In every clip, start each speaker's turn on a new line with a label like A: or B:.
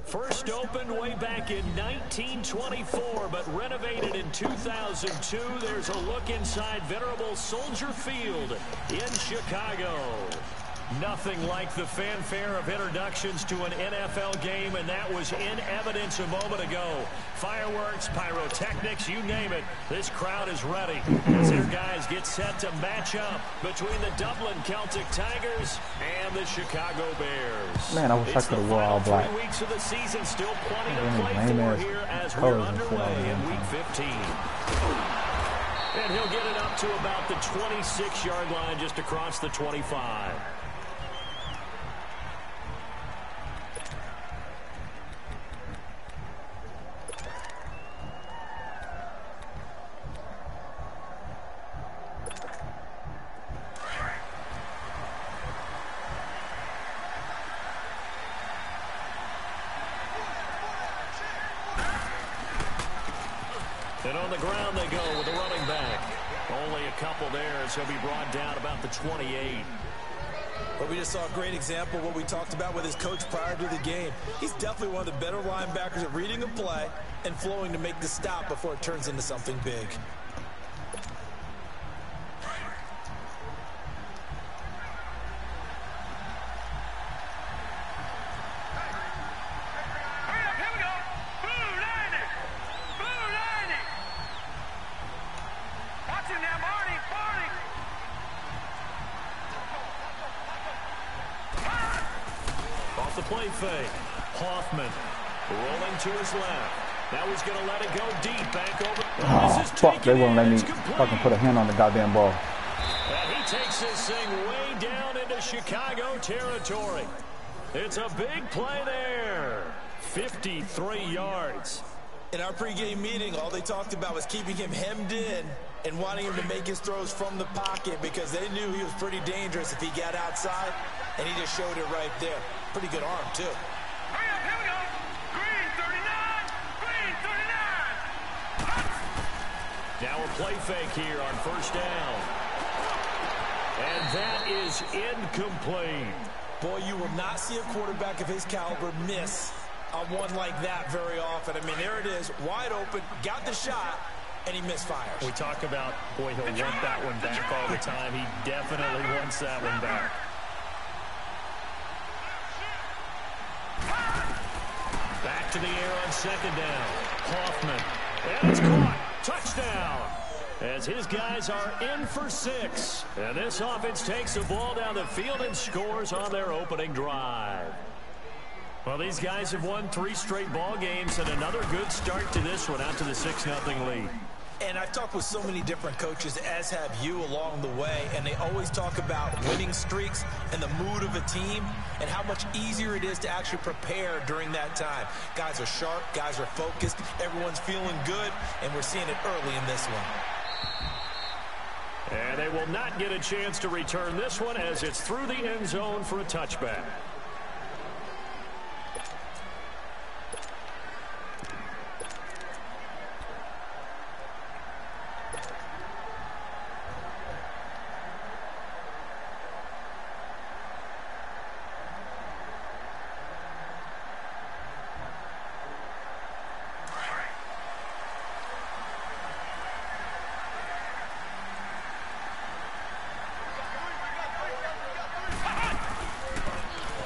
A: First opened way back in 1924, but renovated in 2002. There's a look inside venerable Soldier Field in Chicago. Nothing like the fanfare of introductions to an NFL game, and that was in evidence a moment ago. Fireworks, pyrotechnics, you name it. This crowd is ready as their guys get set to match up between the Dublin Celtic Tigers and the Chicago Bears.
B: Man, I wish I could have wore all black.
A: 3 weeks of the season, still plenty to play for here as we're underway in Week 15. And he'll get it up to about the 26-yard line, just across the 25. And on the ground they go with the running back. Only a couple there, so he'll be brought down about the 28.
C: But we just saw a great example of what we talked about with his coach prior to the game. He's definitely one of the better linebackers at reading a play and flowing to make the stop before it turns into something big.
A: Play fake. Hoffman rolling to his left. That was going to let it go deep. Back over.
B: Oh, fuck. They won't let me fucking put a hand on the goddamn ball.
A: And he takes this thing way down into Chicago territory. It's a big play there. 53 yards.
C: In our pregame meeting, all they talked about was keeping him hemmed in and wanting him to make his throws from the pocket because they knew he was pretty dangerous if he got outside, and he just showed it right there. Pretty good arm, too.
D: Hurry up, here we go. Green 39. Green 39.
A: Now a play fake here on first down. And that is incomplete.
C: Boy, you will not see a quarterback of his caliber miss on one like that very often. I mean, there it is, wide open, got the shot, and he misfires.
A: We talk about, boy, he'll want that one back all the time. He definitely wants that one back. Back to the air on second down. Hoffman. And it's caught. Touchdown. As his guys are in for 6. And this offense takes the ball down the field and scores on their opening drive. Well, these guys have won 3 straight ball games, and another good start to this one out to the 6-0 lead.
C: And I've talked with so many different coaches, as have you, along the way, and they always talk about winning streaks and the mood of a team and how much easier it is to actually prepare during that time. Guys are sharp, guys are focused, everyone's feeling good, and we're seeing it early in this one.
A: And they will not get a chance to return this one as it's through the end zone for a touchback.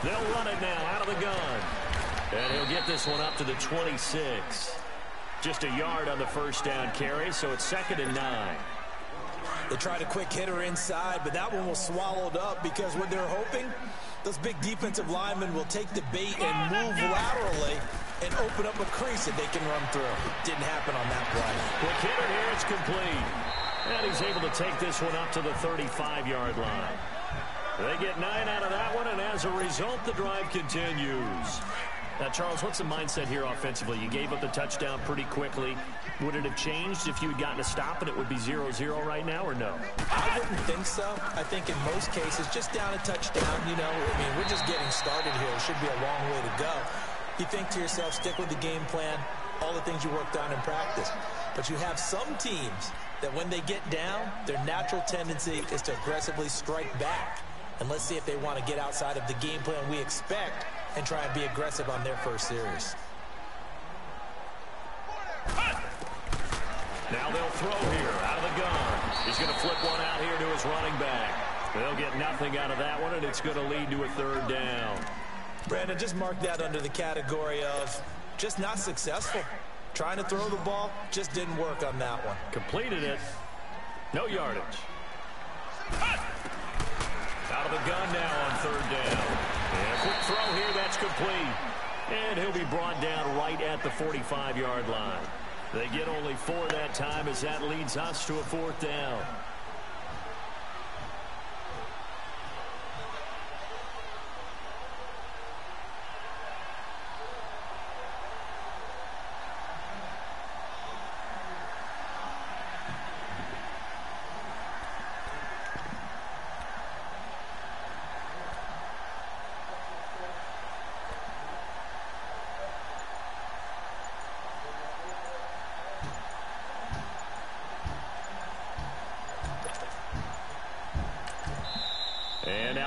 A: They'll run it now out of the gun. And he'll get this one up to the 26. Just a yard on the first down carry, so it's 2nd and 9.
C: They tried a quick hitter inside, but that one was swallowed up because what they're hoping, those big defensive linemen will take the bait and move laterally and open up a crease that they can run through. Didn't happen on that play.
A: Quick hitter here, it's complete. And he's able to take this one up to the 35-yard line. They get 9 out of that one, and as a result, the drive continues. Now, Charles, what's the mindset here offensively? You gave up the touchdown pretty quickly. Would it have changed if you had gotten a stop and it would be 0-0 right now, or no?
C: I wouldn't think so. I think in most cases, just down a touchdown, you know, I mean, we're just getting started here. It should be a long way to go. You think to yourself, stick with the game plan, all the things you worked on in practice. But you have some teams that when they get down, their natural tendency is to aggressively strike back. And let's see if they want to get outside of the game plan we expect and try and be aggressive on their first series.
A: Now they'll throw here out of the gun. He's going to flip one out here to his running back. They'll get nothing out of that one, and it's going to lead to a third down.
C: Brandon, just mark that under the category of just not successful. Trying to throw the ball just didn't work on that one.
A: Completed it. No yardage. Out of the gun now on third down. And a quick throw here, that's complete. And he'll be brought down right at the 45-yard line. They get only 4 that time as that leads us to a fourth down.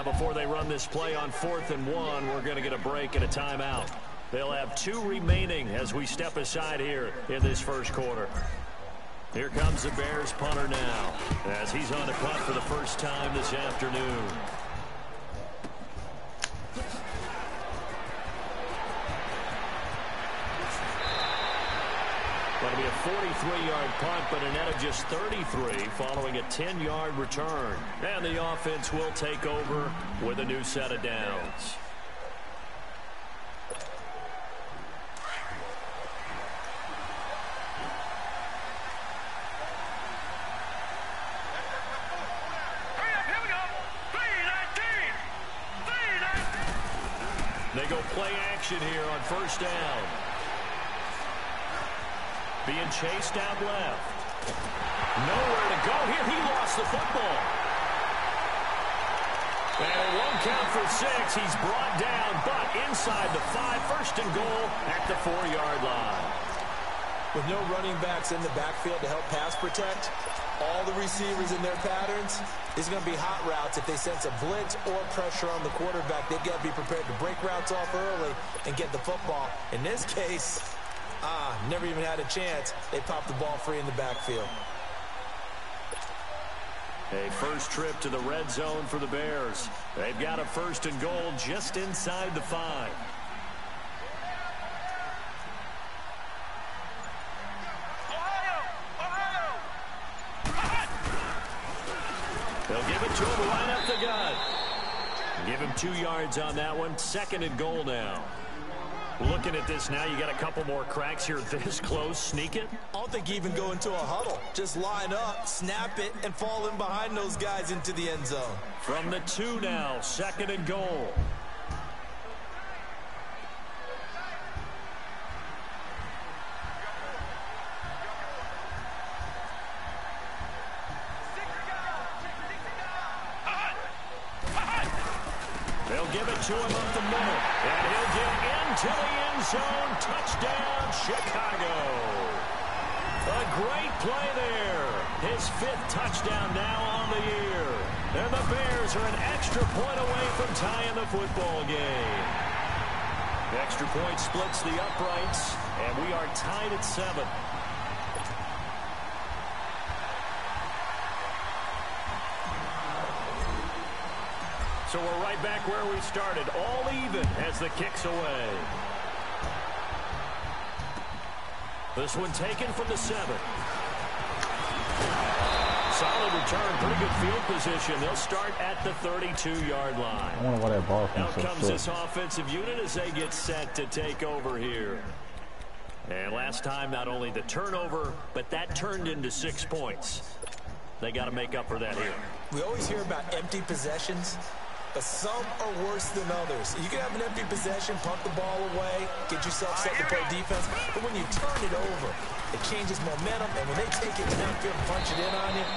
A: Before they run this play on 4th and 1, we're going to get a break and a timeout. They'll have 2 remaining as we step aside here in this first quarter. Here comes the Bears punter now as he's on the punt for the first time this afternoon. Going to be a 43-yard punt, but a net of just 33 following a 10-yard return. And the offense will take over with a new set of downs.
D: Here we go. 3-19.
A: They go play action here on first down. Being chased out left. Nowhere to go here. He lost the football. And it won't count for 6. He's brought down, but inside the 5. First and goal at the 4-yard line.
C: With no running backs in the backfield to help pass protect, all the receivers in their patterns, these are going to be hot routes. If they sense a blitz or pressure on the quarterback, they've got to be prepared to break routes off early and get the football. In this case, never even had a chance. They popped the ball free in the backfield.
A: A first trip to the red zone for the Bears. They've got a first and goal just inside the 5. They'll give it to him right up the gut. Give him 2 yards on that one. Second and goal now. Looking at this now, you got a couple more cracks here this close. Sneak it.
C: I don't think you even go into a huddle. Just line up, snap it, and fall in behind those guys into the end zone.
A: From the 2 now, second and goal. They'll give it to him up the middle. And he'll get into the end zone. Touchdown, Chicago. A great play there. His 5th touchdown now on the year. And the Bears are an extra point away from tying the football game. The extra point splits the uprights, and we are tied at 7. So we're right back where we started, all even as the kick's away. This one taken from the 7. Solid return, pretty good field position. They'll start at the 32-yard line.
B: I wonder why that ball
A: Out
B: so
A: comes
B: short.
A: this offensive unit as they get set to take over here. And last time, not only the turnover, but that turned into 6 points. They got to make up for that here.
C: We always hear about empty possessions. but some are worse than others. You can have an empty possession, punt the ball away, get yourself set to play defense, but when you turn it over, it changes momentum, and when they take it downfield and punch it in on you,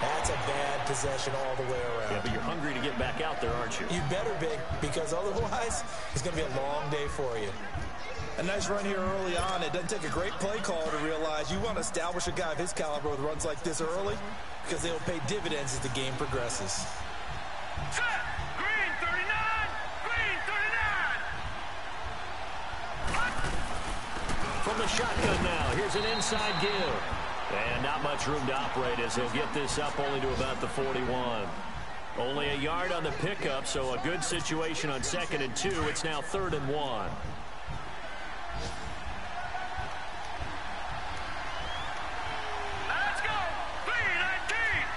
C: that's a bad possession all the way around.
A: Yeah, but you're hungry to get back out there, aren't you?
C: You better be, because otherwise, it's going to be a long day for you. A nice run here early on. It doesn't take a great play caller to realize you want to establish a guy of his caliber with runs like this early, because they will pay dividends as the game progresses.
D: Set. Green 39. Green 39.
A: From the shotgun now, here's an inside give. And not much room to operate as he'll get this up only to about the 41. Only a yard on the pickup, so a good situation on 2nd and 2. It's now 3rd and 1.
D: Let's go. 319.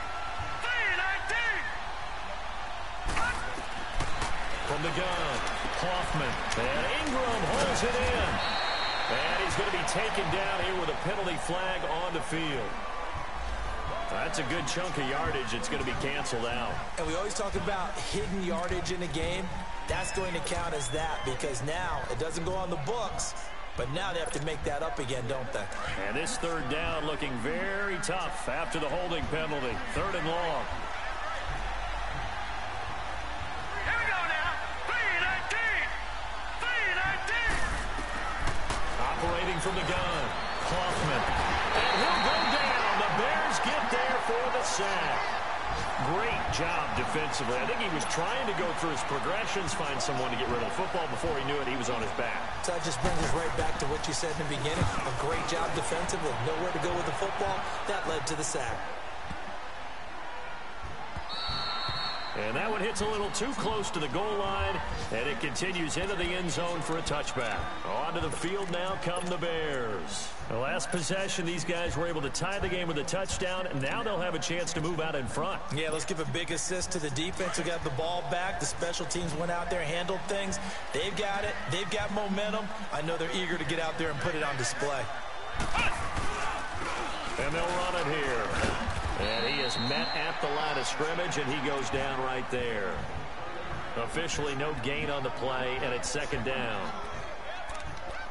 D: 319.
A: From the gun, Hoffman. And Ingram holds it in. And he's going to be taken down here with a penalty flag on the field. That's a good chunk of yardage. It's going to be canceled out.
C: And we always talk about hidden yardage in a game. That's going to count as that, because now it doesn't go on the books, but now they have to make that up again, don't they?
A: And this 3rd down looking very tough after the holding penalty. 3rd and long.
D: Here we go now. 319. 319.
A: Operating from the gun, Hoffman. And he'll go down. The Bears get there for the sack. Great job defensively. I think he was trying to go through his progressions, find someone to get rid of the football. Before he knew it, he was on his back.
C: So that just brings us right back to what you said in the beginning. A great job defensively. Nowhere to go with the football. That led to the sack.
A: And that one hits a little too close to the goal line, and it continues into the end zone for a touchback. Onto the field now come the Bears. The last possession, these guys were able to tie the game with a touchdown, and now they'll have a chance to move out in front.
C: Yeah, let's give a big assist to the defense who got the ball back. The special teams went out there, handled things. They've got it. They've got momentum. I know they're eager to get out there and put it on display.
A: And they'll run it here. And he is met at the line of scrimmage, and he goes down right there. Officially no gain on the play, and it's 2nd down.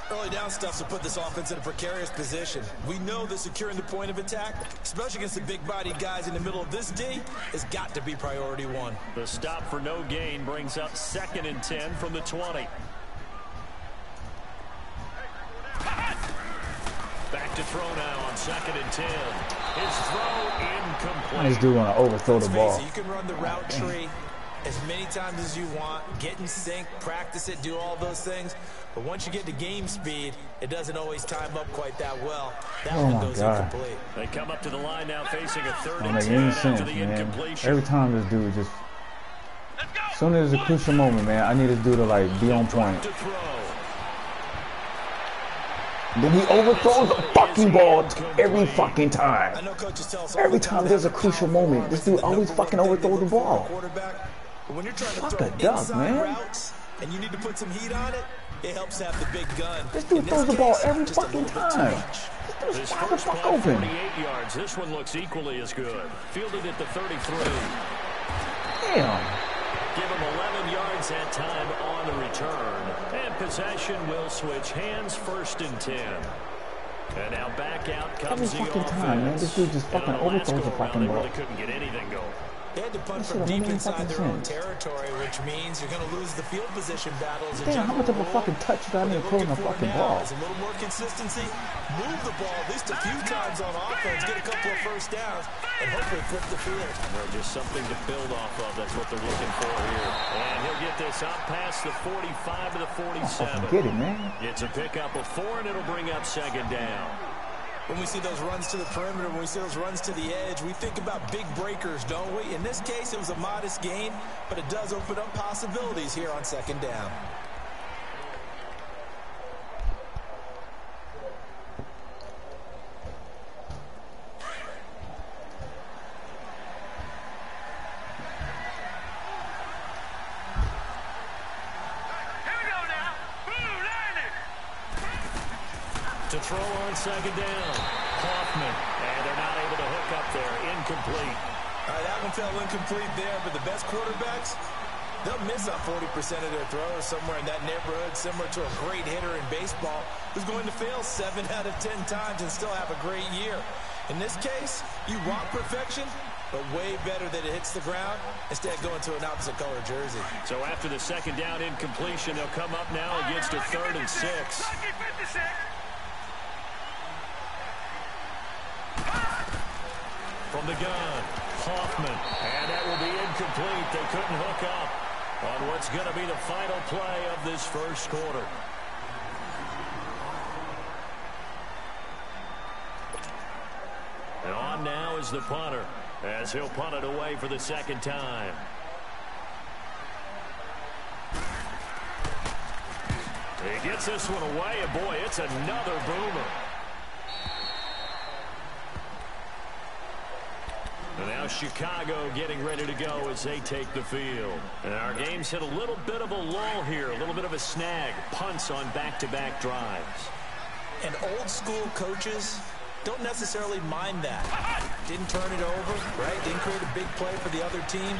C: Early down stuff to put this offense in a precarious position. We know that securing the point of attack, especially against the big-bodied guys in the middle of this D, has got to be priority 1.
A: The stop for no gain brings up 2nd and 10 from the 20. Back to throw now on 2nd and 10. His throw incomplete.
B: I just do want to overthrow the ball.
C: You can run the route tree as many times as you want, get in sync, practice it, do all those things. But once you get to game speed, it doesn't always time up quite that well. That one goes incomplete.
A: They come up to the line now facing a 3rd and 10
B: Don't make any
A: after
B: sense,
A: the
B: man.
A: incompletion.
B: Every time this dude just, as soon as it's a crucial moment, man, I need this dude to like be on point. Then he overthrows the fucking ball every fucking time. Every time there's a crucial moment, this dude always fucking overthrows the ball. Fuck a duck, man.
C: And you need to put some heat on it. It helps have the big gun.
B: This dude throws the ball every fucking time. This dude's wide the fuck open.
A: 48 yards. This one looks equally as good. Fielded at the 33.
B: Damn.
A: Give him 11 yards that time on the return. And possession will switch hands, 1st and 10. And now back out comes
B: every
A: the
B: fucking
A: offense.
B: time, man. This dude just fucking overthrows the fucking
A: they
B: ball.
A: really couldn't get anything going.
C: They had to punt from deep inside their own territory, which means you're going to lose the field position battles.
B: Damn, how much of a fucking touch did I need to throw in the fucking ball?
C: Is a little more consistency, move the ball at least a few times on offense, get a couple of 1st downs, and hopefully flip the field.
A: Well, just something to build off of. That's what they're looking for here. And he'll get this up past the 45 to the 47.
B: Get it, man.
A: It's a pickup of 4, and it'll bring up 2nd down.
C: When we see those runs to the perimeter, when we see those runs to the edge, we think about big breakers, don't we? In this case, it was a modest gain, but it does open up possibilities here on 2nd down.
A: To throw on 2nd down. Hoffman. And they're not able to hook up there. Incomplete.
C: All right, that one fell incomplete there, but the best quarterbacks, They'll miss on 40% of their throws somewhere in that neighborhood, similar to a great hitter in baseball who's going to fail 7 out of 10 times and still have a great year. In this case, you want perfection, but way better that it hits the ground instead of going to an opposite color jersey.
A: So after the second down incompletion, they'll come up now against a 3rd and 6. From the gun, Hoffman, and that will be incomplete. They couldn't hook up on what's going to be the final play of this first quarter. And on now is the punter, as he'll punt it away for the second time. He gets this one away, and boy, it's another boomer. And now Chicago getting ready to go as they take the field. And our game's hit a little bit of a lull here, a little bit of a snag. Punts on back-to-back drives.
C: And old-school coaches don't necessarily mind that. Didn't turn it over, right? Didn't create a big play for the other team.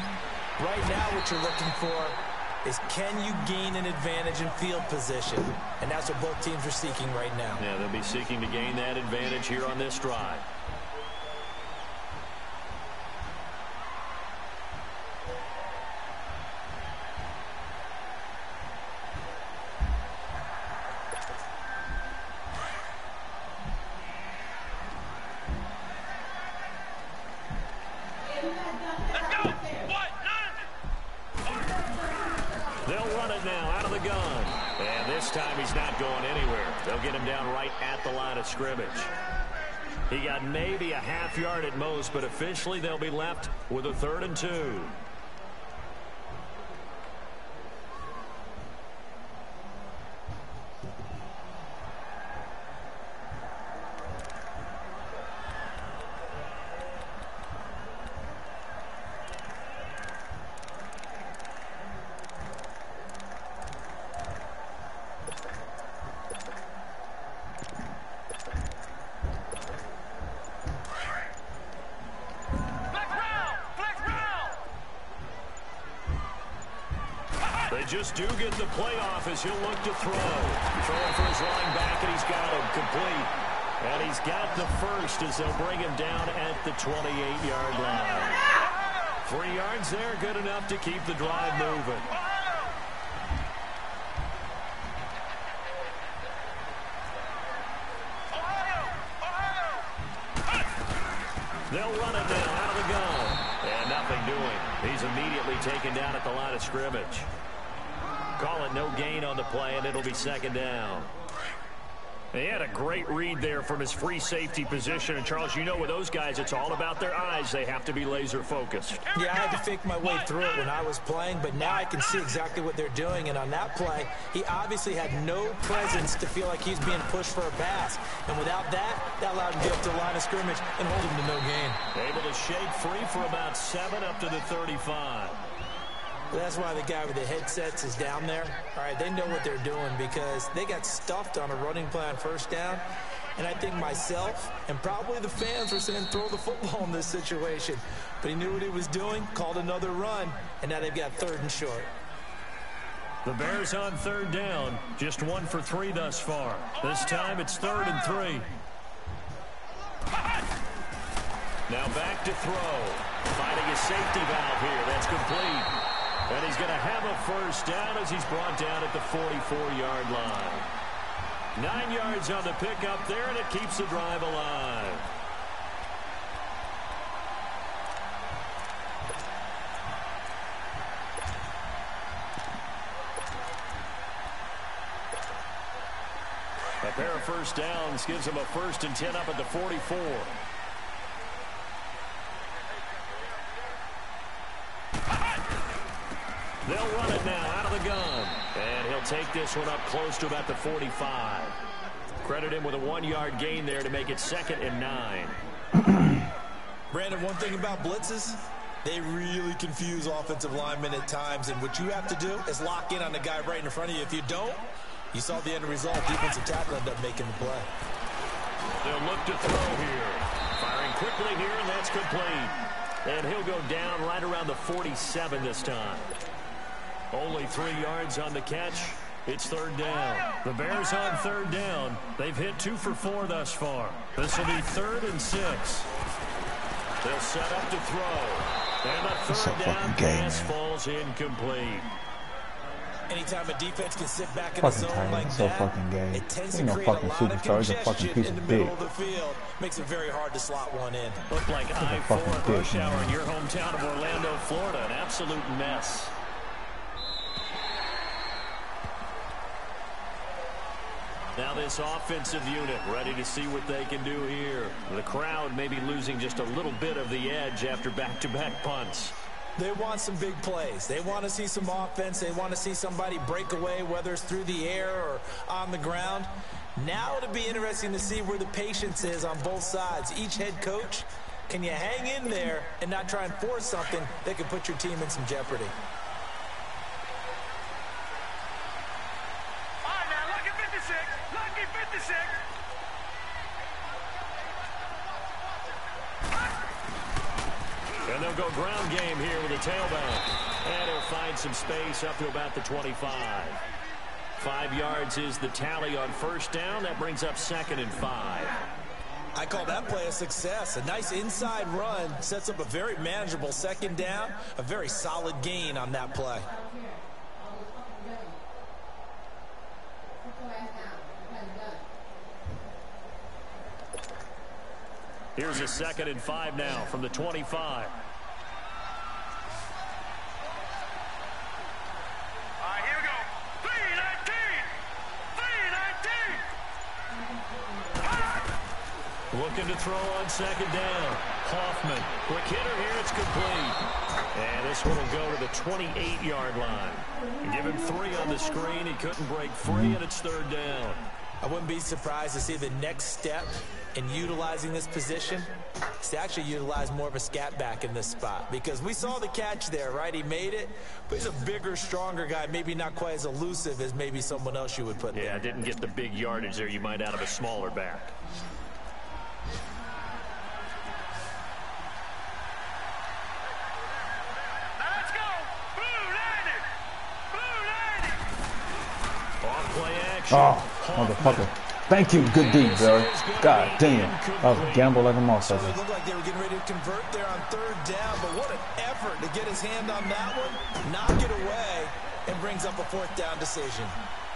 C: Right now what you're looking for is, can you gain an advantage in field position? And that's what both teams are seeking right now.
A: Yeah, they'll be seeking to gain that advantage here on this drive. Scrimmage. He got maybe a half yard at most, but officially they'll be left with a 3rd and 2. Just do get the playoff as he'll look to throw. Throwing for his running back, and he's got him complete. And he's got the first as they'll bring him down at the 28-yard line. 3 yards there, good enough to keep the drive moving. They'll run it now out of the gun. And nothing doing. He's immediately taken down at the line of scrimmage. Call it no gain on the play, and it'll be second down. He had a great read there from his free safety position. And, Charles, you know with those guys, it's all about their eyes. They have to be laser-focused.
C: Yeah, I had to fake my way through it when I was playing, but now I can see exactly what they're doing. And on that play, he obviously had no presence to feel like he's being pushed for a pass. And without that, that allowed him to get up to the line of scrimmage and hold him to no gain.
A: Able to shake free for about 7 up to the 35.
C: That's why the guy with the headsets is down there. All right, they know what they're doing because they got stuffed on a running play on first down. And I think myself and probably the fans were saying throw the football in this situation. But he knew what he was doing, called another run, and now they've got 3rd and short.
A: The Bears on 3rd down, just 1 for 3 thus far. This time it's 3rd and 3. Now back to throw. Finding a safety valve here. That's complete. And he's going to have a first down as he's brought down at the 44-yard line. 9 yards on the pickup there, and it keeps the drive alive. A pair of first downs gives him a 1st and 10 up at the 44. They'll run it now out of the gun. And he'll take this one up close to about the 45. Credit him with a 1-yard gain there to make it 2nd and 9.
C: Brandon, one thing about blitzes, they really confuse offensive linemen at times. And what you have to do is lock in on the guy right in front of you. If you don't, you saw the end result. Defensive tackle ended up making the play.
A: They'll look to throw here. Firing quickly here, and that's complete. And he'll go down right around the 47 this time. Only 3 yards on the catch. It's third down. The Bears on third down. They've hit 2 for 4 thus far. This will be 3rd and 6. They'll set up to throw. And the third down pass falls incomplete.
C: Anytime a defense can sit back in the zone like that, it tends to create a lot of congestion in the middle of the field. Makes it very hard to slot one in.
A: Looked like I-4 rush hour in your hometown of Orlando, Florida. An absolute mess. Now this offensive unit ready to see what they can do here. The crowd may be losing just a little bit of the edge after back-to-back punts.
C: They want some big plays. They want to see some offense. They want to see somebody break away, whether it's through the air or on the ground. Now it'll be interesting to see where the patience is on both sides. Each head coach, can you hang in there and not try and force something that could put your team in some jeopardy?
D: All right, now, lucky 56. Lucky 56.
A: And they'll go ground game here with a tailback. And he'll find some space up to about the 25. 5 yards is the tally on first down. That brings up 2nd and 5.
C: I call that play a success. A nice inside run sets up a very manageable 2nd down. A very solid gain on that play.
A: Here's a 2nd and 5 now from the 25.
D: All right, here we go. 319. 319.
A: Looking to throw on 2nd down. Hoffman, quick hitter here, it's complete. And this one will go to the 28-yard line. Give him 3 on the screen. He couldn't break free, and it's 3rd down.
C: I wouldn't be surprised to see the next step in utilizing this position is to actually utilize more of a scat back in this spot, because we saw the catch there, right? He made it, but he's a bigger, stronger guy, maybe not quite as elusive as maybe someone else you would put there.
A: Yeah, didn't get the big yardage there you might out of a smaller back.
D: Now let's go. Blue 90. Blue 90.
A: Off play action.
B: Oh, motherfucker. Thank you, good D, bro. God damn. That was a gamble like a
C: So
B: motherfucker.
C: it looked like they were getting ready to convert there on 3rd down, but what an effort to get his hand on that one, knock it away, and brings up a 4th down decision.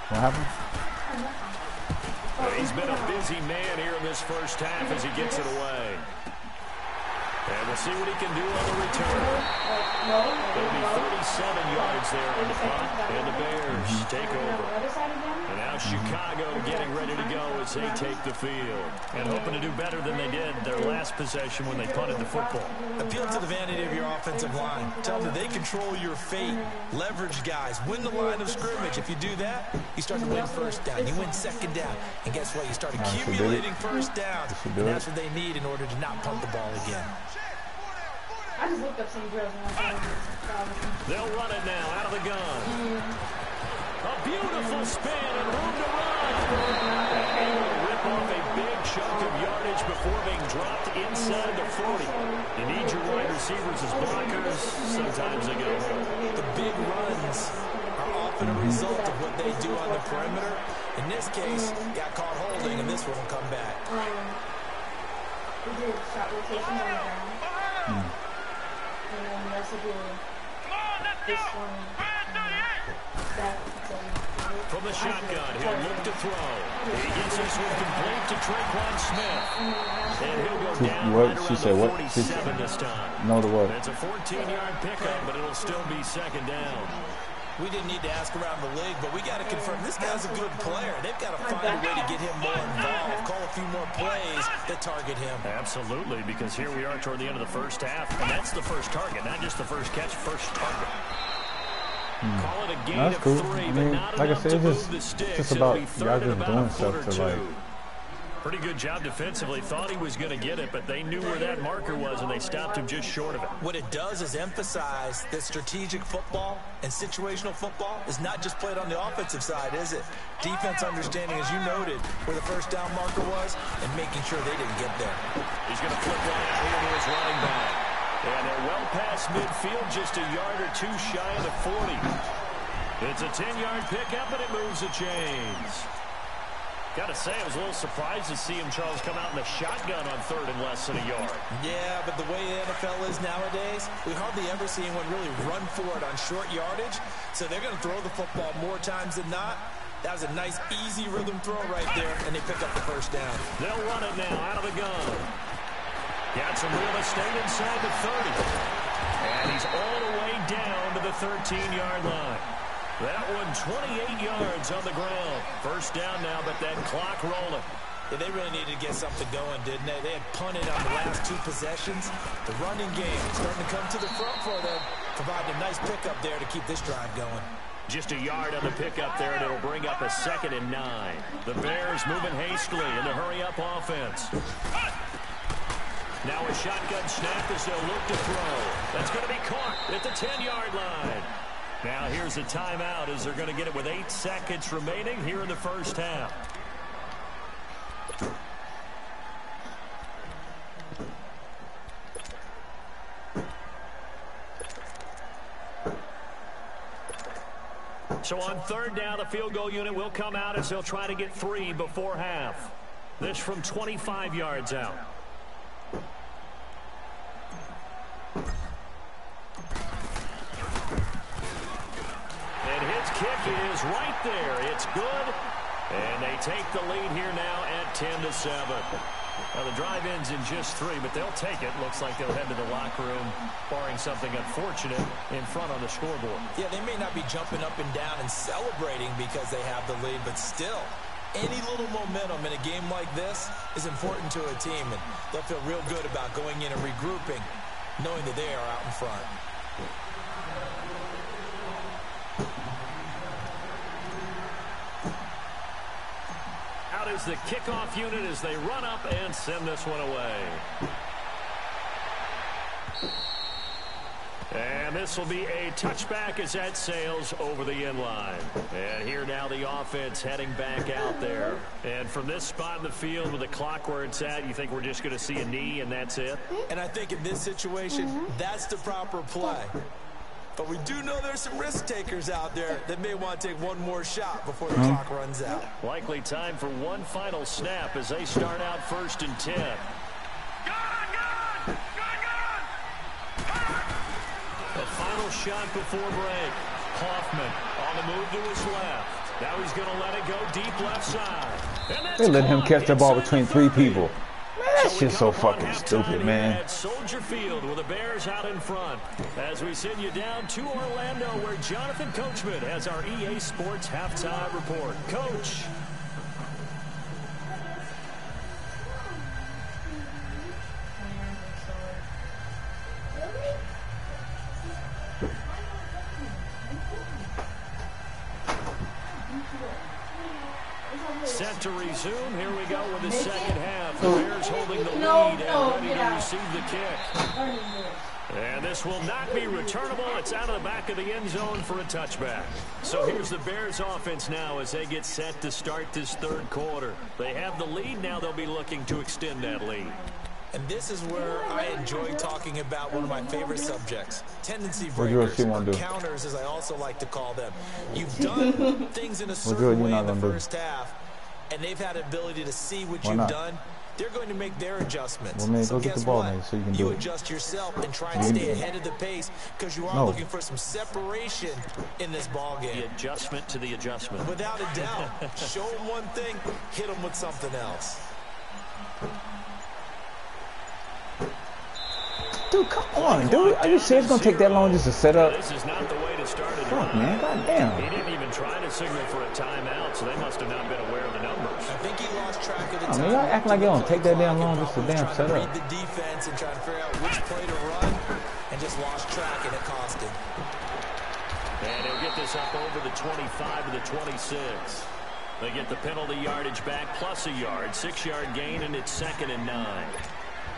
B: What happened?
A: He's been a busy man here in this first half as he gets it away. And we'll see what he can do on the return. There'll be 37 yards there on the punt, and the Bears take over. And now Chicago getting ready to go as they take the field. And hoping to do better than they did their last possession when they punted the football.
C: Appeal to the vanity of your offensive line. Tell them that they control your fate. Leverage guys. Win the line of scrimmage. If you do that, you start to win 1st down. You win 2nd down. And guess what? You start accumulating 1st downs. And that's what they need in order to not punt the ball again.
E: I just looked up some drills and
A: They'll run it now out of the gun. A beautiful spin and room to run. And he'll rip off a big chunk of yardage before being dropped inside the 40. You need your wide receivers as blockers. Sometimes they go home.
C: The big runs are often a result of what they do on the perimeter. In this case, got caught holding, and this one will come back.
E: we did shot rotations on the ground. And then we also did this one. That,
A: From the shotgun, he'll look to throw. He gets this one complete to Traquan Smith. And he'll go down
B: what?
A: right
B: She
A: around
B: said
A: the
B: what?
A: 47 this time.
B: No, the what?
A: It's a 14-yard pickup, but it'll still be 2nd down.
C: We didn't need to ask around the league, but we got to confirm this guy's a good player. They've got to find a way to get him more involved, call a few more plays that target him.
A: Absolutely, because here we are toward the end of the first half, and that's the first target, not just the first catch, first target. Call it a gain
B: That's
A: of
B: cool.
A: 3,
B: I
A: but
B: mean,
A: not
B: like I
A: enough
B: said,
A: to
B: it's
A: move the
B: just
A: sticks.
B: about
A: It'll be
B: y'all
A: 3rd and
B: just
A: about
B: doing
A: a foot
B: stuff
A: or
B: to,
A: 2.
B: like,
A: Pretty good job defensively. Thought he was going to get it, but they knew where that marker was, and they stopped him just short of it.
C: What it does is emphasize that strategic football and situational football is not just played on the offensive side, is it? Defense understanding, as you noted, where the first down marker was and making sure they didn't get there.
A: He's going to flip one out here to his running back. And they're well past midfield, just a yard or two shy of the 40. It's a 10-yard pickup, and it moves the chains. Got to say, I was a little surprised to see him, Charles, come out in the shotgun on 3rd and less than a yard.
C: Yeah, but the way the NFL is nowadays, we hardly ever see anyone really run for it on short yardage. So they're going to throw the football more times than not. That was a nice, easy rhythm throw right there, and they pick up the first down.
A: They'll run it now out of the gun. Got some real estate inside the 30. And he's all the way down to the 13-yard line. That one 28 yards on the ground. First down now, but that clock rolling.
C: Yeah, they really needed to get something going, didn't they? They had punted on the last 2 possessions. The running game starting to come to the front for them, providing a nice pickup there to keep this drive going.
A: Just a yard on the pickup there, and it'll bring up a 2nd and 9. The Bears moving hastily in the hurry-up offense. Now a shotgun snap as they'll look to throw. That's going to be caught at the 10-yard line. Now here's a timeout as they're going to get it with 8 seconds remaining here in the first half. So on 3rd down, the field goal unit will come out as they'll try to get 3 before half. This from 25 yards out. And his kick is right there. It's good. And they take the lead here now at 10-7. Now, the drive ends in just 3, but they'll take it. Looks like they'll head to the locker room, barring something unfortunate in front on the scoreboard.
C: Yeah, they may not be jumping up and down and celebrating because they have the lead, but still, any little momentum in a game like this is important to a team, and they'll feel real good about going in and regrouping, knowing that they are out in front.
A: Out is the kickoff unit as they run up and send this one away. And this will be a touchback as that sails over the end line. And here now the offense heading back out there. And from this spot in the field with the clock where it's at, you think we're just going to see a knee and that's it?
C: And I think in this situation, that's the proper play. But we do know there's some risk takers out there that may want to take one more shot before the clock runs out.
A: Likely time for one final snap as they start out 1st and 10. The final shot before break. Hoffman on the move to his left. Now he's going to let it go deep left side.
B: They let him catch the ball between 3 people. Man, that's just so fucking stupid, man.
A: At Soldier Field with the Bears out in front. As we send you down to Orlando where Jonathan Coachman has our EA Sports halftime report. Coach. Set to resume. Here we go with the second half. The Bears holding the lead and ready to receive the kick. And this will not be returnable. It's out of the back of the end zone for a touchback. So here's the Bears offense now as they get set to start this 3rd quarter. They have the lead. Now they'll be looking to extend that lead.
C: And this is where I enjoy talking about one of my favorite subjects, tendency breakers, or counters as I also like to call them. You've done things in a certain way in the first half, and they've had the ability to see what you've done. They're going to make their adjustments.
B: Well, man,
C: so
B: go get
C: guess
B: the ball,
C: what?
B: man, so you can do it.
C: Adjust yourself and try and stay ahead of the pace because you are looking for some separation in this ball game.
A: The adjustment to the adjustment.
C: Without a doubt. Show them one thing, hit them with something else.
B: Dude, come on, dude. Are you serious? It's going to take that long just to set up?
A: This is not the way to start it.
B: Fuck, man. Goddamn.
A: He didn't even try to signal for a timeout, so they must have not been aware of the numbers.
C: I think he lost track of the time.
B: I mean, y'all acting like it don't take that damn long just to damn set up.
C: Read the defense and try to figure out which play to run and just lost track, and it cost him.
A: And he'll get this up over the 25 to the 26. They get the penalty yardage back plus a yard, 6-yard gain, and it's 2nd and 9.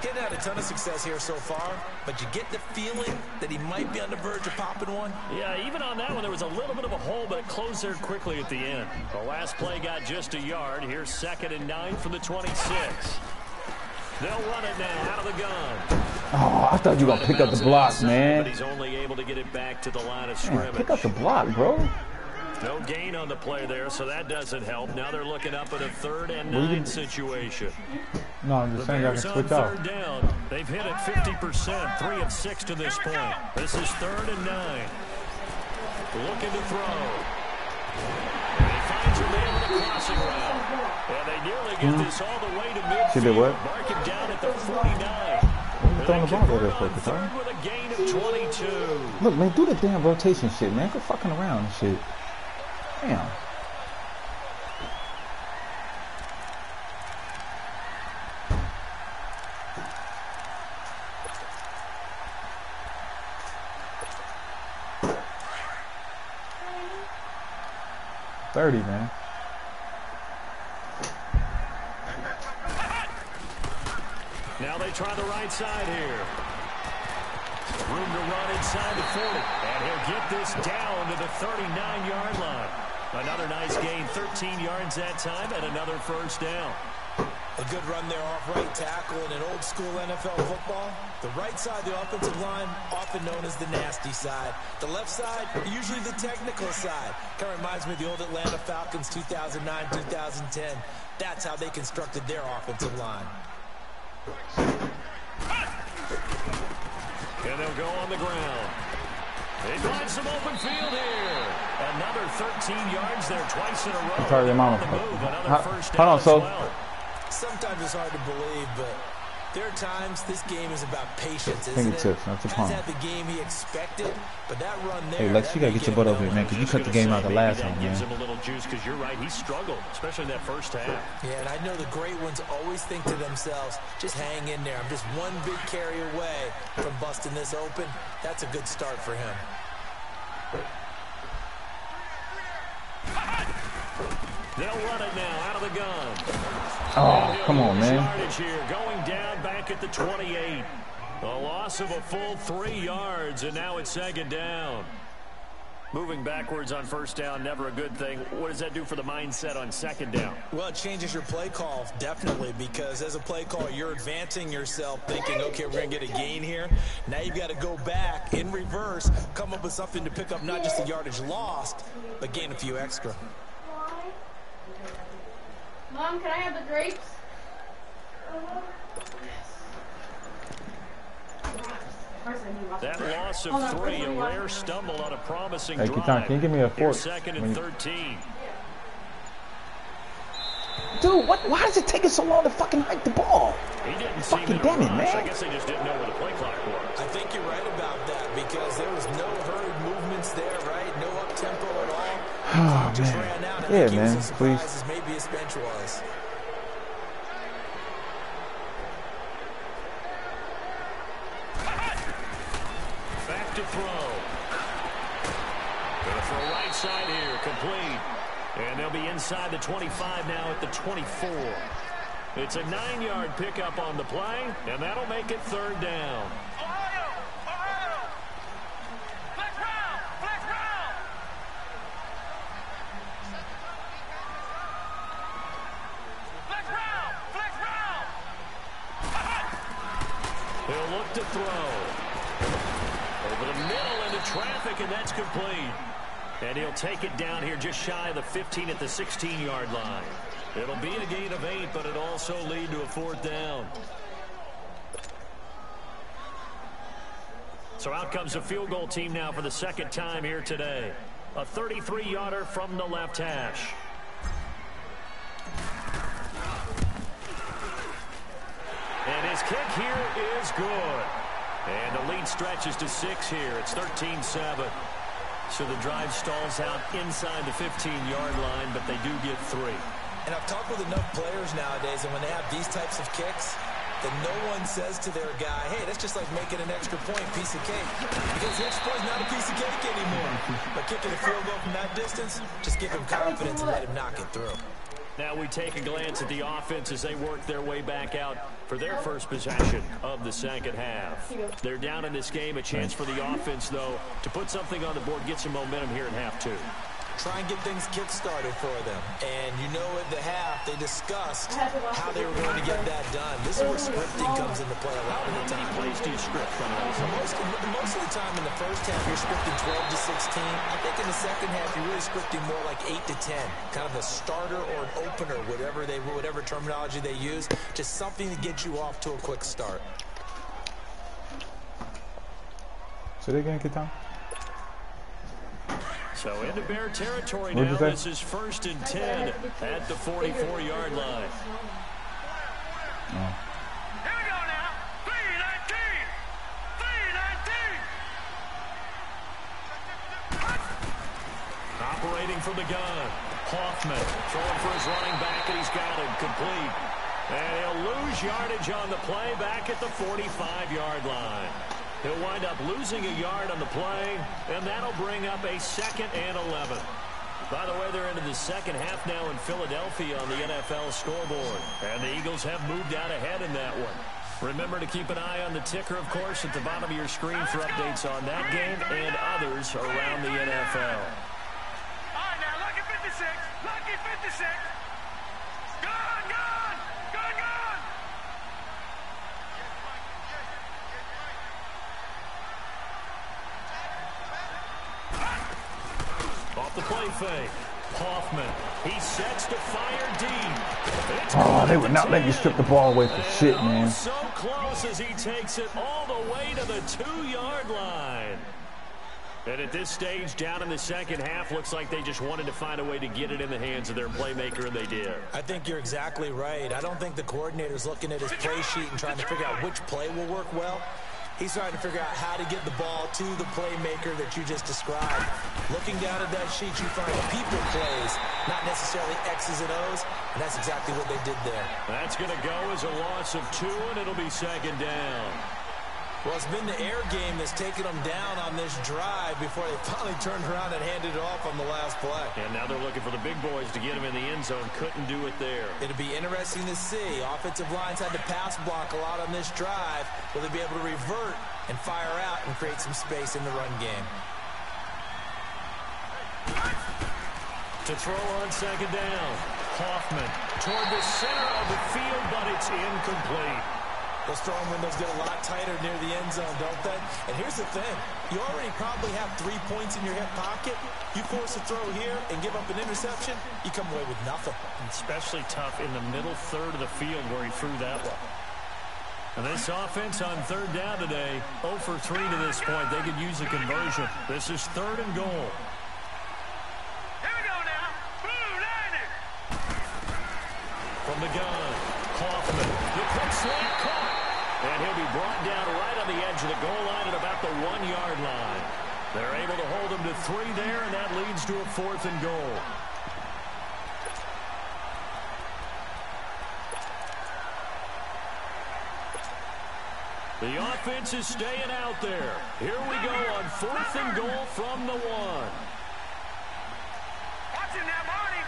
C: Getting had a ton of success here so far, but you get the feeling that he might be on the verge of popping one.
A: Yeah, even on that one, there was a little bit of a hole, but it closed there quickly at the end. The last play got just a yard. Here's 2nd and 9 from the 26. They'll run it now out of the gun.
B: Oh, I thought you were going to pick up the block, man.
A: But he's only able to get it back to the line of scrimmage.
B: Man, pick up the block, bro.
A: No gain on the play there, so that doesn't help. Now they're looking up at a 3rd and 9 situation.
B: No, I'm just saying I can switch
A: on
B: out.
A: 3rd down. They've hit it 50%, 3 of 6 to this point. This is 3rd and 9. Looking to throw. And he finds a man with a crossing route. And they nearly get this all the way to midfield.
B: She did what?
A: Mark him down at the 49.
B: Throwing the ball over there for the time.
A: With a gain of 22.
B: Look, man, do the damn rotation shit, man. Quit fucking around and shit. Damn. Man.
A: Now they try the right side here. Room to run inside the 40. And he'll get this down to the 39-yard line. Another nice gain, 13 yards that time, and another 1st down.
C: A good run there off right tackle in an old-school NFL football. The right side of the offensive line, often known as the nasty side. The left side, usually the technical side. Kind of reminds me of the old Atlanta Falcons 2009, 2010. That's how they constructed their offensive line.
A: And they'll go on the ground. They find some open field here. Another 13 yards there twice in a row.
B: Sorry, your mama. Hold on, so.
C: Sometimes it's hard to believe, but there are times this game is about patience, isn't it?
B: Fingertips, not your palm.
C: Hasn't had the game he expected, but that run there.
B: Hey, Lex, you gotta get your butt over here, man, because you cut the game out the last time, man.
A: Gives him a little juice, because you're right, he struggled, especially in that first half.
C: Yeah, and I know the great ones always think to themselves, just hang in there. I'm just one big carry away from busting this open. That's a good start for him.
A: They'll run it now out of the gun.
B: Oh, come on, man.
A: Here, going down back at the 28. A loss of a full 3 yards, and now it's 2nd down. Moving backwards on 1st down, never a good thing. What does that do for the mindset on 2nd down?
C: Well, it changes your play call, definitely, because as a play caller, you're advancing yourself, thinking, okay, we're going to get a gain here. Now you've got to go back in reverse, come up with something to pick up not just the yardage lost, but gain a few extra.
E: Mom, can I have the grapes?
A: That loss of 3, a rare stumble on a promising drive.
B: Can you give me a fork?
A: 2nd and 13.
B: Dude, why does it take us so long to fucking hike the ball?
A: He didn't
B: fucking damn it, man.
A: I guess they just didn't know where the play clock was.
C: I think you're right about that, because there was no hurried movements there, right? No up-tempo at all.
B: Oh,
C: just
B: man.
C: ran out.
B: Yeah, man, please.
C: As maybe his bench was.
A: Back to throw. Going for a right side here, complete. And they'll be inside the 25 now at the 24. It's a 9-yard pickup on the play, and that'll make it 3rd down. He'll look to throw. Over the middle into traffic, and that's complete. And he'll take it down here just shy of the 15 at the 16-yard line. It'll be a gain of 8, but it'll also lead to a 4th down. So out comes a field goal team now for the 2nd time here today. A 33-yarder from the left hash. And his kick here is good. And the lead stretches to 6 here. It's 13-7. So the drive stalls out inside the 15-yard line, but they do get 3.
C: And I've talked with enough players nowadays, and when they have these types of kicks, that no one says to their guy, hey, that's just like making an extra point, piece of cake. Because the extra point is not a piece of cake anymore. But kicking a field goal from that distance, just give him confidence and let him knock it through.
A: Now we take a glance at the offense as they work their way back out for their first possession of the 2nd half. They're down in this game. A chance for the offense, though, to put something on the board, get some momentum here in half 2.
C: try and get things kick-started for them. And you know at the half, they discussed how they were going to get that done. This is where scripting comes into play a lot of the time.
A: How many plays do you script from those?
C: Most of the time in the first half, you're scripting 12 to 16. I think in the second half, you're really scripting more like 8 to 10. Kind of a starter or an opener, whatever terminology they use. Just something to get you off to a quick start.
B: So they're going to get down?
A: So into Bear territory now. This is 1st and 10 at the 44-yard line.
D: Here we go now. 3-19. 3-19.
A: Operating from the gun. Hoffman throwing for his running back, and he's got him complete. And he'll lose yardage on the play back at the 45-yard line. He'll wind up losing a yard on the play, and that'll bring up a 2nd and 11. By the way, they're into the second half now in Philadelphia on the NFL scoreboard. And the Eagles have moved out ahead in that one. Remember to keep an eye on the ticker, of course, at the bottom of your screen for updates on that game and others around the NFL.
D: All right, now, lucky 56. Lucky 56. Gone, gone. Gone, gone.
A: Off the play fake. Hoffman. He sets to fire deep.
B: Oh, they would not let you strip the ball away for shit, man.
A: So close as he takes it all the way to the 2-yard line. And at this stage, down in the second half, looks like they just wanted to find a way to get it in the hands of their playmaker, and they did.
C: I think you're exactly right. I don't think the coordinator's looking at his play sheet and trying to figure out which play will work well. He's trying to figure out how to get the ball to the playmaker that you just described. Looking down at that sheet, you find people plays, not necessarily X's and O's, and that's exactly what they did there.
A: That's going to go as a loss of 2, and it'll be 2nd down.
C: Well, it's been the air game that's taken them down on this drive before they finally turned around and handed it off on the last play.
A: And now they're looking for the big boys to get them in the end zone. Couldn't do it there.
C: It'll be interesting to see. Offensive lines had to pass block a lot on this drive. Will they be able to revert and fire out and create some space in the run game?
A: To throw on 2nd down. Hoffman toward the center of the field, but it's incomplete.
C: Those throwing windows get a lot tighter near the end zone, don't they? And here's the thing. You already probably have 3 points in your hip pocket. You force a throw here and give up an interception, you come away with nothing.
A: Especially tough in the middle third of the field where he threw that one. And this offense on 3rd down today, 0 for 3 to this point. They could use a conversion. This is 3rd and goal.
D: Here we go now. Blue Lightning.
A: From the gun, Hoffman. The quick slant caught. And he'll be brought down right on the edge of the goal line at about the 1-yard line. They're able to hold him to 3 there, and that leads to a 4th and goal. The offense is staying out there. Here we go on 4th and goal from the 1.
D: Watching now, Marty.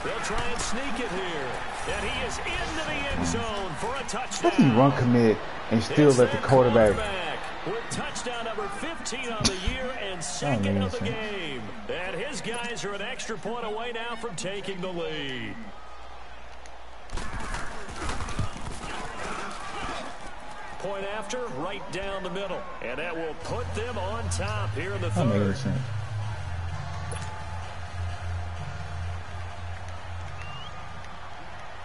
A: They'll try and sneak it here. And he is into the end zone for a touchdown.
B: How do you run commit and still let the quarterback?
A: With touchdown number 15 on the year and 2nd of the game. And his guys are an extra point away now from taking the lead. Point after, right down the middle. And that will put them on top here in the 3rd.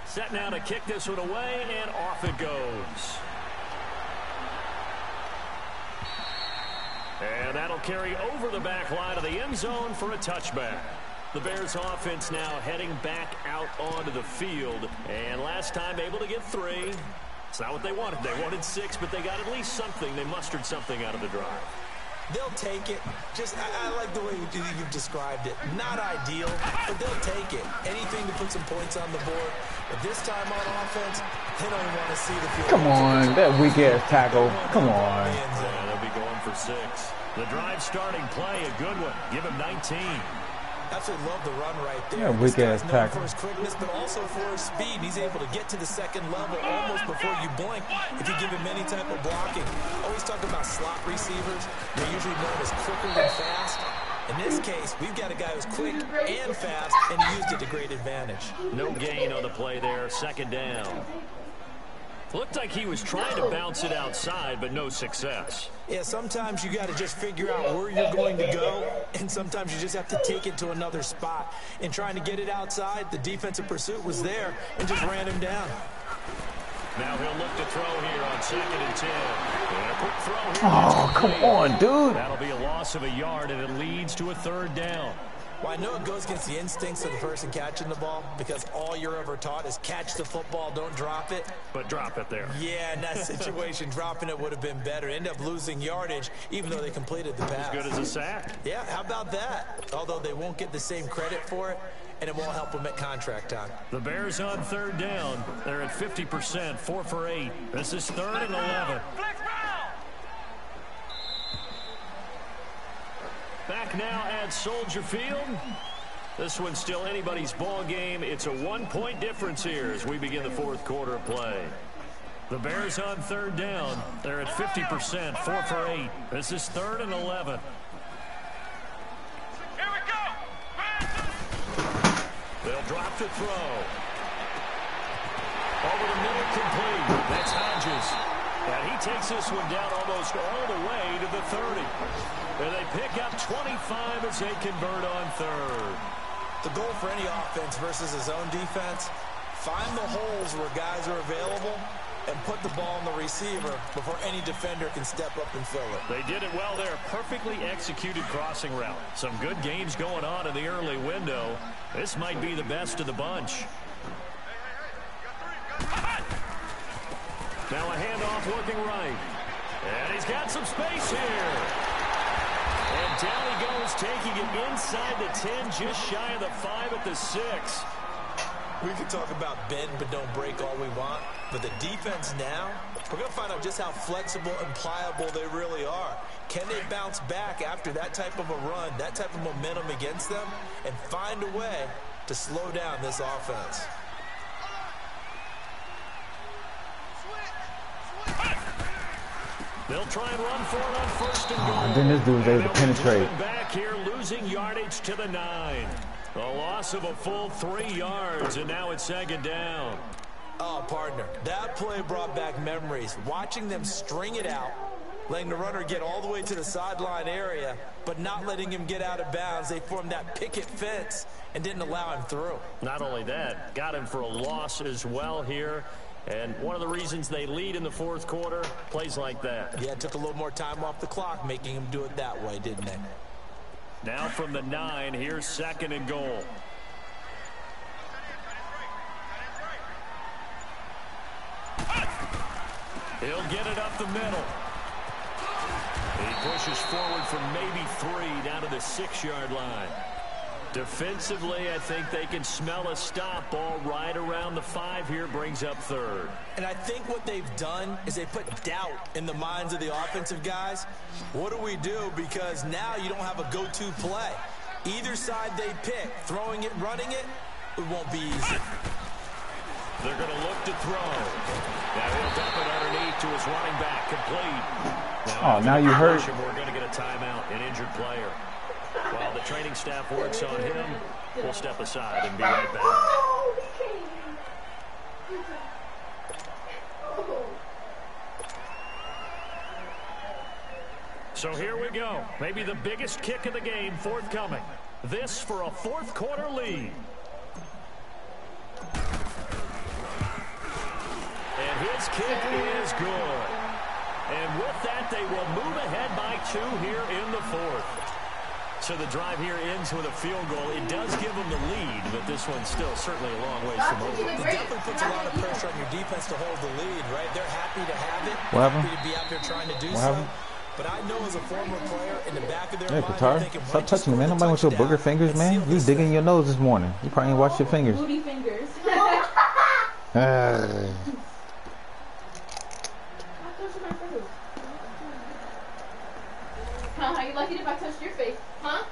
A: Set now to kick this one away, and off it goes. And that'll carry over the back line of the end zone for a touchback. The Bears offense now heading back out onto the field. And last time able to get 3. It's not what they wanted. They wanted 6, but they got at least something. They mustered something out of the drive.
C: They'll take it. Just, I like the way you've described it. Not ideal, but they'll take it. Anything to put some points on the board. But this time on offense, they don't even want to see the field.
B: Come on, that weak-ass tackle. Come on.
A: Yeah, they'll be going for 6. The drive starting play, a good one. Give him 19.
C: Absolutely love the run right there.
B: Yeah, weak-ass tackle.
C: For his quickness, but also for his speed. He's able to get to the 2nd level almost before you blink if you give him any type of blocking. Always talk about slot receivers. They're usually known as quicker than fast. In this case, we've got a guy who's quick and fast, and he used it to great advantage.
A: No gain on the play there, second down. Looked like he was trying to bounce it outside, but no success.
C: Yeah, sometimes you got to just figure out where you're going to go, and sometimes you just have to take it to another spot. In trying to get it outside, the defensive pursuit was there and just ran him down.
A: Now he'll look to throw here on 2nd and 10. And a quick throw here.
B: Oh, come on, dude.
A: That'll be a loss of a yard, and it leads to a 3rd down.
C: Well, I know it goes against the instincts of the person catching the ball because all you're ever taught is catch the football, don't drop it.
A: But drop it there.
C: Yeah, in that situation, dropping it would have been better. End up losing yardage, even though they completed the pass.
A: As good as a sack.
C: Yeah, how about that? Although they won't get the same credit for it, and it won't help them at contract time.
A: The Bears on 3rd down. They're at 50%, 4 for 8. This is 3rd and 11. Back now at Soldier Field. This one's still anybody's ball game. It's a 1-point difference here as we begin the 4th quarter of play. The Bears on 3rd down. They're at 50%, 4 for 8. This is 3rd and 11.
D: Here we go.
A: They'll drop to throw. Over the middle, complete. That's Hodges. And he takes this one down almost all the way to the 30. And they pick up 25 as they convert on 3rd.
C: The goal for any offense versus his own defense, find the holes where guys are available and put the ball on the receiver before any defender can step up and fill it.
A: They did it well there. Perfectly executed crossing route. Some good games going on in the early window. This might be the best of the bunch. Now a handoff looking right. And he's got some space here. And down he goes, taking it inside the 10, just shy of the 5 at the 6.
C: We can talk about bend but don't break all we want, but the defense now, we're going to find out just how flexible and pliable they really are. Can they bounce back after that type of a run, that type of momentum against them, and find a way to slow down this offense?
A: They'll try and run for it on 1st and goal.
B: And then this dude was able to penetrate.
A: Back here, losing yardage to the 9. A loss of a full 3 yards, and now it's 2nd down.
C: Oh, partner, that play brought back memories. Watching them string it out, letting the runner get all the way to the sideline area, but not letting him get out of bounds. They formed that picket fence and didn't allow him through.
A: Not only that, got him for a loss as well here. And one of the reasons they lead in the 4th quarter, plays like that.
C: Yeah, it took a little more time off the clock, making him do it that way, didn't they?
A: Now from the 9, here's 2nd and goal. He'll get it up the middle. He pushes forward from maybe 3 down to the 6-yard line. Defensively, I think they can smell a stop. Ball right around the 5 here, brings up 3rd.
C: And I think what they've done is they put doubt in the minds of the offensive guys. What do we do? Because now you don't have a go-to play. Either side they pick, throwing it, running it, it won't be easy.
A: They're going to look to throw. Now he'll dump it underneath to his running back, complete.
B: Now you heard.
A: We're going to get a timeout, an injured player. While the training staff works on him, we'll step aside and be right back. So here we go. Maybe the biggest kick of the game forthcoming. This for a 4th quarter lead. And his kick is good. And with that, they will move ahead by 2 here in the 4th. So the drive here ends with a field goal. It does give them the lead, but this one's still certainly a long ways from over.
C: It definitely puts a lot of pressure on your defense to hold the lead, right? They're happy to have it.
B: What
C: happy
B: happened?
C: to be out there trying to do
B: What
C: so.
B: happened?
C: But I know as a former player, in the back of their
B: Hey,
C: mind,
B: Qatar,
C: they're thinking,
B: stop touching me, man. Nobody wants your booger fingers, man. You digging your nose this morning. You probably ain't washed your fingers.
E: Booty fingers. How you like it if I touched your face, huh?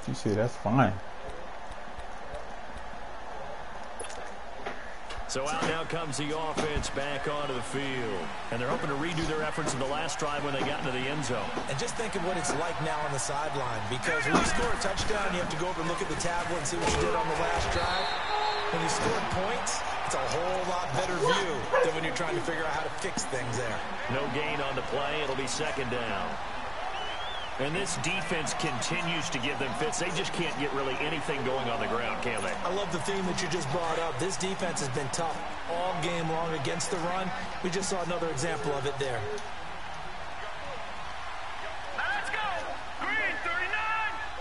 B: You see, that's fine.
A: So out now comes the offense back onto the field. And they're hoping to redo their efforts in the last drive when they got into the end zone.
C: And just think of what it's like now on the sideline. Because when you score a touchdown, you have to go over and look at the tablet and see what you did on the last drive. When you scored points, it's a whole lot better view than when you're trying to figure out how to fix things there.
A: No gain on the play. It'll be second down. And this defense continues to give them fits. They just can't get really anything going on the ground, can they?
C: I love the theme that you just brought up. This defense has been tough all game long against the run. We just saw another example of it there.
D: Now let's go. Green 39.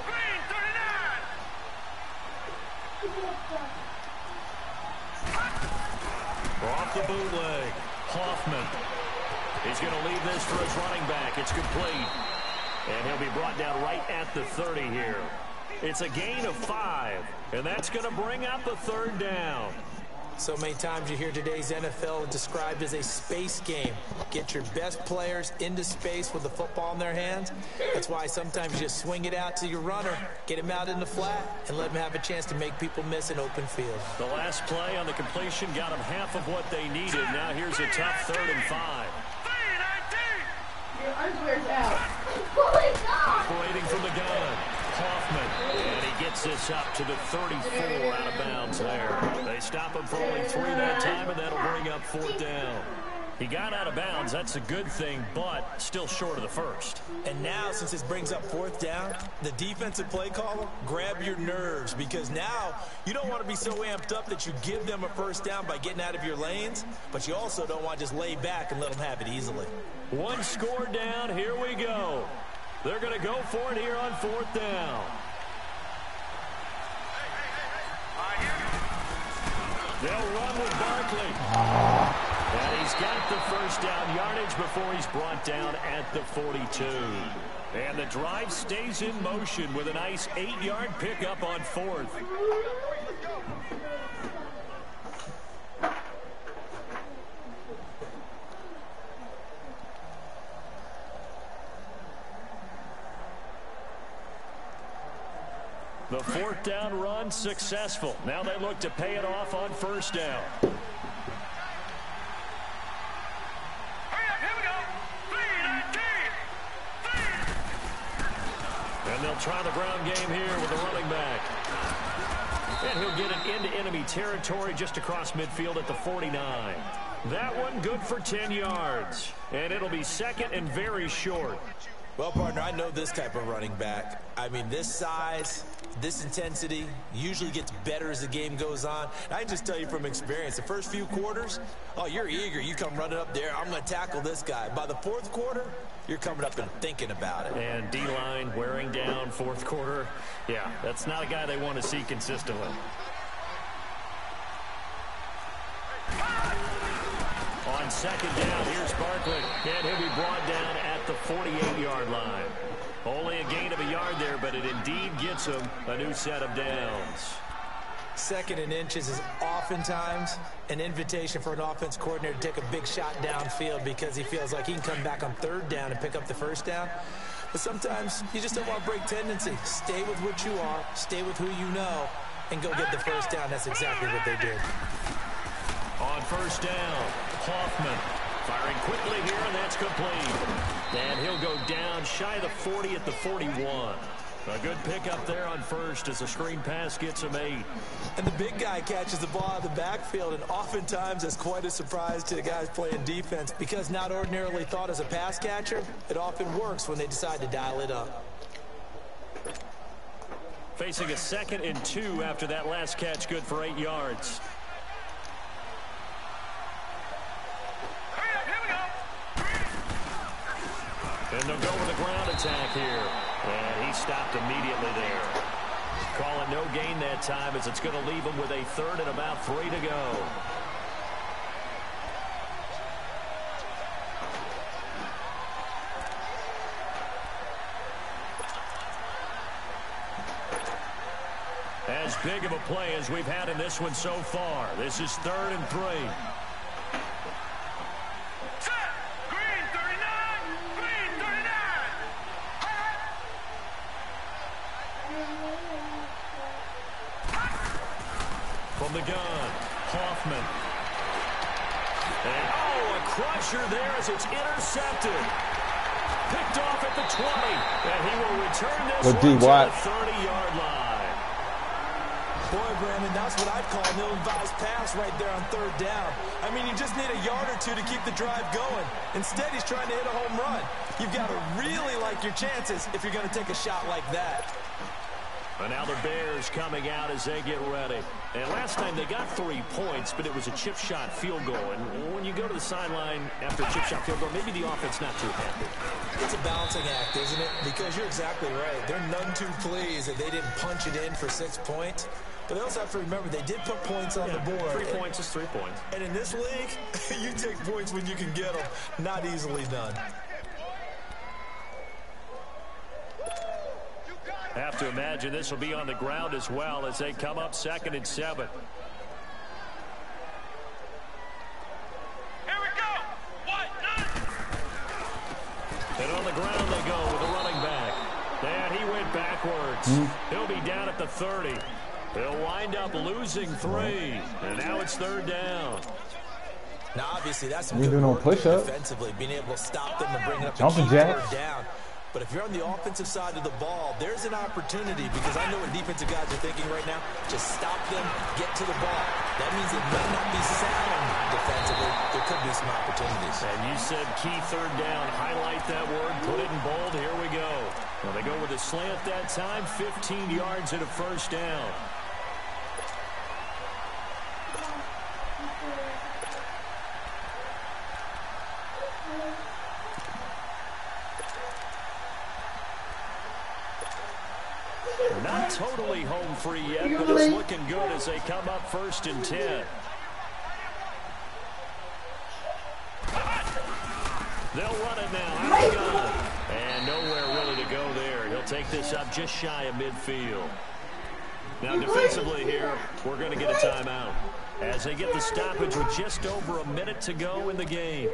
D: Green 39.
A: Off the bootleg. Hoffman. He's going to leave this for his running back. It's complete. And he'll be brought down right at the 30 here. It's a gain of 5, and that's going to bring up a third down.
C: So many times you hear today's NFL described as a space game. Get your best players into space with the football in their hands. That's why sometimes you just swing it out to your runner, get him out in the flat, and let him have a chance to make people miss an open field.
A: The last play on the completion got them half of what they needed. Now here's a tough 3rd and 5.
E: Your underwear's out. Holy God!
A: Operating from the gun, Hoffman, and he gets this up to the 34 out of bounds there. They stop him for only 3 that time, and that'll bring up 4th down. He got out of bounds. That's a good thing, but still short of the first.
C: And now, since this brings up 4th down, the defensive play caller, grab your nerves, because now you don't want to be so amped up that you give them a first down by getting out of your lanes, but you also don't want to just lay back and let them have it easily.
A: 1 score down. Here we go. They're going to go for it here on 4th down. They'll run with Barkley. And he's got the first down yardage before he's brought down at the 42. And the drive stays in motion with a nice 8-yard pickup on 4th. The 4th down run successful. Now they look to pay it off on 1st down. And they'll try the ground game here with the running back. And he'll get it into enemy territory just across midfield at the 49. That one good for 10 yards. And it'll be 2nd and very short.
C: Well, partner, I know this type of running back. I mean, this size, this intensity usually gets better as the game goes on. And I can just tell you from experience, the first few quarters, oh, you're eager. You come running up there. I'm going to tackle this guy. By the 4th quarter, you're coming up and thinking about it.
A: And D-line wearing down 4th quarter. Yeah, that's not a guy they want to see consistently. On 2nd down, here's Barkley. And he'll be brought down at the 48-yard line. Only a gain of a yard there, but it indeed gets him a new set of downs.
C: 2nd and inches is oftentimes an invitation for an offense coordinator to take a big shot downfield because he feels like he can come back on 3rd down and pick up the first down. But sometimes you just don't want to break tendency. Stay with what you are, stay with who you know, and go get the first down. That's exactly what they did.
A: On 1st down, Hoffman firing quickly here, and that's complete. And he'll go down shy of the 40 at the 41. A good pickup there on 1st as the screen pass gets him 8.
C: And the big guy catches the ball out of the backfield, and oftentimes it's quite a surprise to the guys playing defense because not ordinarily thought as a pass catcher, it often works when they decide to dial it up.
A: Facing a 2nd and 2 after that last catch, good for 8 yards. And they'll go with a ground attack here. And he stopped immediately there. Call it no gain that time as it's going to leave him with a 3rd and about 3 to go. As big of a play as we've had in this one so far. This is 3rd and 3. From the gun, Hoffman And, oh, a crusher there as it's intercepted. Picked off at the 20. And he will return this one to the 30-yard line.
C: Boy, Brandon, that's what I'd call an ill-advised pass right there on third down. I mean, you just need a yard or two to keep the drive going. Instead, he's trying to hit a home run. You've got to really like your chances if you're going to take a shot like that.
A: And now the Bears coming out as they get ready. And last time they got 3 points, but it was a chip shot field goal. And when you go to the sideline after a chip shot field goal, maybe the offense not too happy.
C: It's a balancing act, isn't it? Because you're exactly right. They're none too pleased that they didn't punch it in for 6 points. But they also have to remember they did put points on the board.
A: 3 points is 3 points.
C: And in this league, you take points when you can get them. Not easily done.
A: Have to imagine this will be on the ground as well as they come up 2nd and 7.
D: Here we go. 1, 9.
A: And on the ground they go with a running back. And he went backwards. He'll be down at the 30. They'll wind up losing 3. And now it's 3rd down.
C: Now, obviously, that's some good work defensively, being able to stop them and bring it up to keep 3rd down. But if you're on the offensive side of the ball, there's an opportunity because I know what defensive guys are thinking right now. Just stop them, get to the ball. That means it may not be sound defensively. There could be some opportunities.
A: And you said key 3rd down. Highlight that word. Put it in bold. Here we go. Well, they go with a slant that time. 15 yards and a 1st down. Not totally home free yet, but it's looking good as they come up 1st and 10. They'll run it now out of the gun. And nowhere really to go there. He'll take this up just shy of midfield. Now defensively here, we're going to get a timeout as they get the stoppage with just over a minute to go in the game.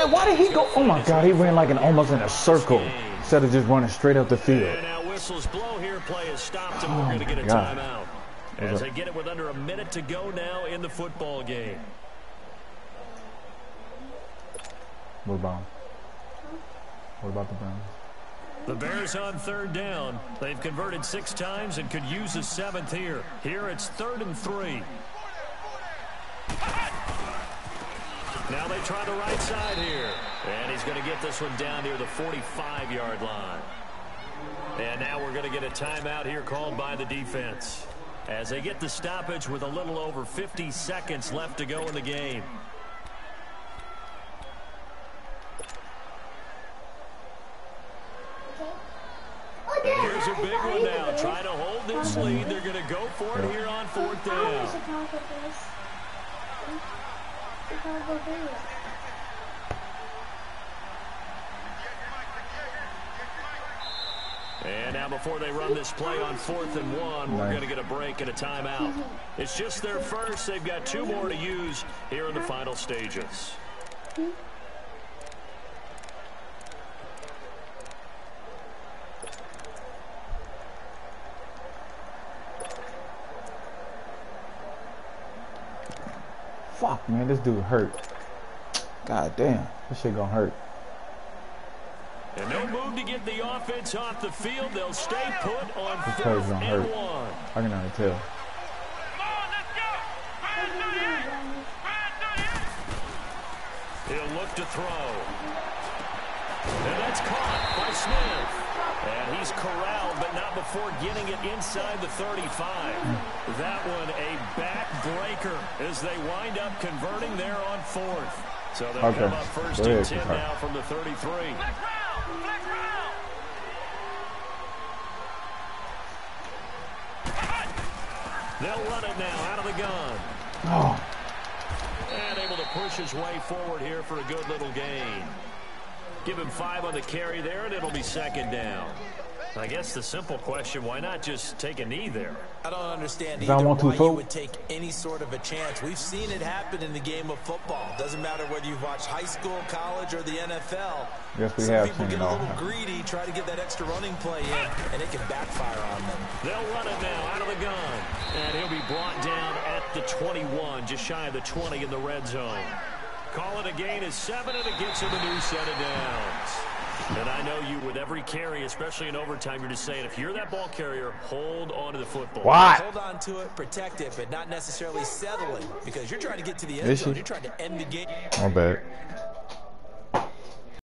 B: Why did he go? Oh my God, he ran like almost in a circle instead of just running straight up the field.
A: And now whistles blow here. Play is stopped, and we're going to get a timeout as they get it with under a minute to go now in the football game.
B: What about the Browns?
A: The Bears on 3rd down. They've converted 6 times and could use a 7th here. Here it's 3rd and 3. Now they try the right side here. And he's going to get this one down near the 45-yard line. And now we're going to get a timeout here called by the defense as they get the stoppage with a little over 50 seconds left to go in the game. And here's a big one now. Trying to hold this lead. They're going to go for it here on 4th down. And now before they run this play on 4th and 1, we're going to get a break and a timeout. It's just their first. They've got 2 more to use here in the final stages.
B: Fuck, man, this dude hurt. God damn, this shit gonna hurt.
A: And no move to get the offense off the field. They'll stay put on 4th and 1.
B: I can already tell.
A: He'll look to throw. And that's caught by Smith. And he's corralled, but not before getting it inside the 35. That one a backbreaker as they wind up converting there on 4th. So they'll come up 1st and 10 now from the 33. They'll run it now out of the gun.
B: Oh.
A: And able to push his way forward here for a good little gain. Give him 5 on the carry there, and it'll be 2nd down. I guess the simple question, why not just take a knee there?
C: I don't understand
B: Is that
C: either
B: 1, 2,
C: why you
B: 4?
C: would take any sort of a chance. We've seen it happen in the game of football. Doesn't matter whether you've watched high school, college, or the NFL.
B: Yes, we
C: Some
B: have
C: people
B: seen
C: get
B: it
C: a
B: all.
C: little greedy, try to get that extra running play in, and it can backfire on them.
A: They'll run it now out of the gun. And he'll be brought down at the 21, just shy of the 20 in the red zone. Call it a gain of 7, and it gets him a new set of downs. And I know you, with every carry, especially in overtime, you're just saying, if you're that ball carrier, hold on to the football.
B: What?
C: Hold on to it, protect it, but not necessarily settling, because you're trying to get to the end zone. You're trying to end the game.
B: My bad.